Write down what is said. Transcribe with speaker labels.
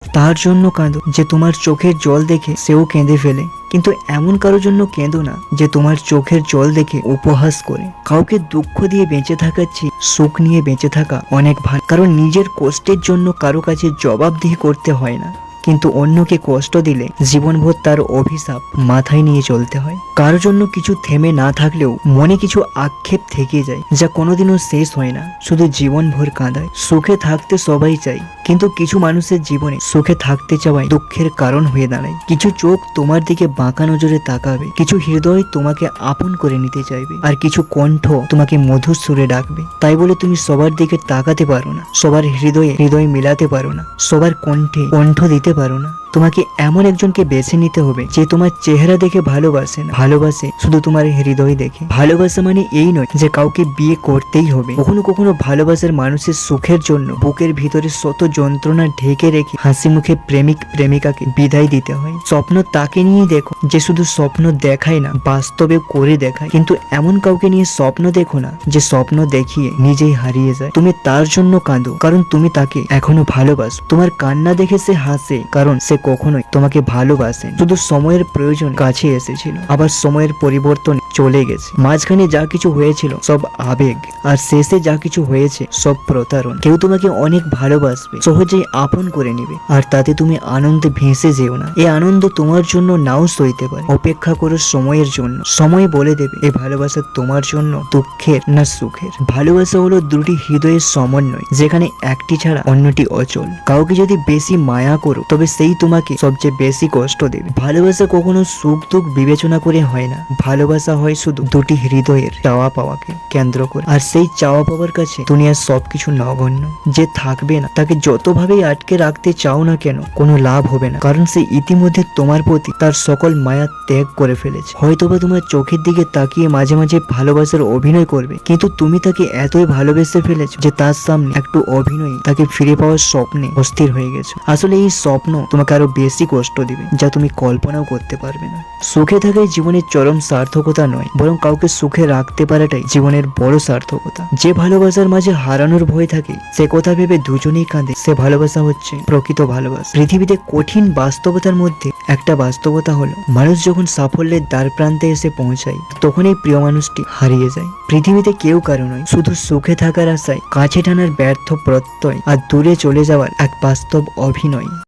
Speaker 1: তার জন্য কাঁদো যে তোমার চোখের জল দেখে সেও কেঁদে ফেলে, কিন্তু এমন কারোর জন্য কেঁদো না যে তোমার চোখের জল দেখে উপহাস করে। কাউকে দুঃখ দিয়ে বেঁচে থাকার চেয়ে সুখ নিয়ে বেঁচে থাকা অনেক ভালো, কারণ নিজের কষ্টের জন্য কারো কাছে জবাবদিহি করতে হয় না, কিন্তু অন্যকে কষ্ট দিলে জীবনভর তার অভিশাপ মাথায় নিয়ে চলতে হয়। কারো জন্য কিছু থেমে না থাকলেও মনে কিছু আক্ষেপ থেকে যায়, যা কোনোদিনও শেষ হয় না, শুধু জীবনভর কাঁদায়। সুখে থাকতে সবাই চাই, কিন্তু কিছু মানুষের জীবনে সুখে থাকতে চাওয়াই দুঃখের কারণ হয়ে দাঁড়ায়। কিছু চোখ তোমার দিকে বাঁকা নজরে তাকাবে, কিছু হৃদয় তোমাকে আপন করে নিতে চাইবে, আর কিছু কণ্ঠ তোমাকে মধুর সুরে ডাকবে। তাই বলে তুমি সবার দিকে তাকাতে পারো না, সবার হৃদয়ে হৃদয় মিলাতে পারো না, সবার কণ্ঠে কণ্ঠ দিতে পারো না। তোমাকে এমন একজনকে বেছে নিতে হবে যে তোমার চেহারা দেখে ভালোবাসে না, ভালোবাসে শুধু তোমার হৃদয় দেখে। ভালোবাসা মানে এই নয় যে কাউকে বিয়ে করতেই হবে। কখনো কখনো ভালোবাসার মানুষের সুখের জন্য বুকের ভিতরে শত যন্ত্রণা ঢেকে রেখে হাসি মুখে প্রেমিক প্রেমিকাকে বিদায় দিতে হয়। স্বপ্ন তাকে নিয়ে দেখো যে শুধু স্বপ্ন দেখায় না, বাস্তবে করে দেখায়। কিন্তু এমন কাউকে নিয়ে স্বপ্ন দেখো না যে স্বপ্ন দেখিয়ে নিজেই হারিয়ে যায়। তুমি তার জন্য কাঁদো কারণ তুমি তাকে এখনো ভালোবাসো। তোমার কান্না দেখে সে হাসে কারণ সে কখনোই তোমাকে ভালোবাসেন। শুধু সময়ের প্রয়োজন কাছে এসেছিল, আবার সময়ের পরিবর্তন চলে গেছে। মাঝখানে যা কিছু হয়েছিল সব আবেগ, আর শেষে যা কিছু হয়েছে সব প্রতারণ। কেউ তোমাকে অনেক ভালোবাসবে, সহজেই আপন করে নিবে, আর তাতে তুমি আনন্দে ভেসে যেও না। এই আনন্দ তোমার জন্য নাও সইতে পারে। অপেক্ষা করো সময়ের জন্য, সময় বলে দেবে এই ভালোবাসা তোমার জন্য দুঃখের না সুখের। ভালোবাসা হলো দুটি হৃদয়ের সমন্বয়, যেখানে একটি ছাড়া অন্যটি অচল। কাউকে যদি বেশি মায়া করো তবে সেই তোমাকে সবচেয়ে বেশি কষ্ট দেবে। ভালোবাসা কখনো সুখ দুঃখ বিবেচনা করে হয় না, ভালোবাসা হয় শুধু দুটি হৃদয়ের চাওয়া পাওয়াকে কেন্দ্র করে। আর সেই চাওয়া পাওয়ার কাছে দুনিয়ার সবকিছু নগণ্য। যে থাকবে না তাকে যতভাবেই আটকে রাখতে চাও না কেন কোনো লাভ হবে না, কারণ সে ইতিমধ্যে তোমার প্রতি তার সকল মায়া ত্যাগ করে ফেলেছে। হয়তোবা তোমার চোখের দিকে তাকিয়ে মাঝে মাঝে ভালোবাসার অভিনয় করবে, কিন্তু তুমি তাকে এতই ভালোবেসে ফেলেছো যে তার সামনে একটু অভিনয় তাকে ফিরে পাওয়ার স্বপ্নে অস্থির হয়ে গেছো। আসলে এই স্বপ্ন তোমাকে আরো বেশি কষ্ট দিবে, যা তুমি কল্পনাও করতে পারবে না। সুখে থাকাই জীবনের চরম সার্থকতা নয়, বরং কাউকে সুখে রাখতে পারাটাই জীবনের বড় সার্থকতা। যে ভালোবাসার মাঝে হারানোর ভয় থাকে সে কথা ভেবে দুজনেই কাঁদে, সে ভালোবাসা হচ্ছে প্রকৃত ভালোবাসা। পৃথিবীতে কঠিন বাস্তবতার মধ্যে একটা বাস্তবতা হলো, মানুষ যখন সাফল্যের দ্বার প্রান্তে এসে পৌঁছায় তখন এই প্রিয় মানুষটি হারিয়ে যায়। পৃথিবীতে কেউ কারো নয়, শুধু সুখে থাকার আশায় কাছে টানার ব্যর্থ প্রত্যয় আর দূরে চলে যাওয়ার এক বাস্তব অভিনয়।